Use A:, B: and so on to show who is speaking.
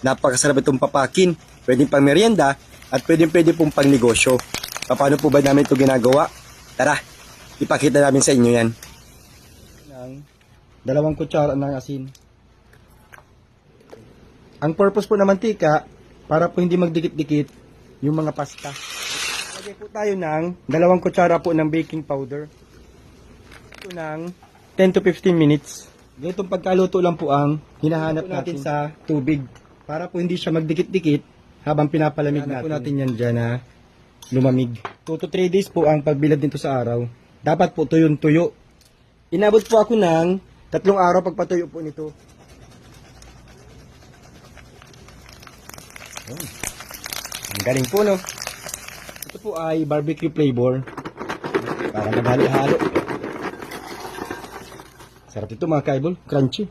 A: Napakasarap itong papakin. Pwedeng pang merienda at pwede pong pang negosyo. Paano po ba namin ito ginagawa? Tara, ipakita namin sa inyo yan. 2 kutsara ng asin. Ang purpose po ng mantika, para po hindi magdikit-dikit yung mga pasta. Lagay po tayo ng 2 kutsara po ng baking powder. Ito ng 10 to 15 minutes. Ganitong pagkaluto lang po ang hinahanap natin sa tubig. Para po hindi siya magdikit-dikit habang pinapalamig natin. Po natin yan dyan na lumamig. 2 to 3 days po ang pagbilad nito sa araw. Dapat po tuyong-tuyo. Inabot po ako ng 3 araw pagpatuyo po nito. Ang galing po, no? Ito po ay barbecue flavor. Para maghalo-halo. Sarap ito mga kaibol. Crunchy.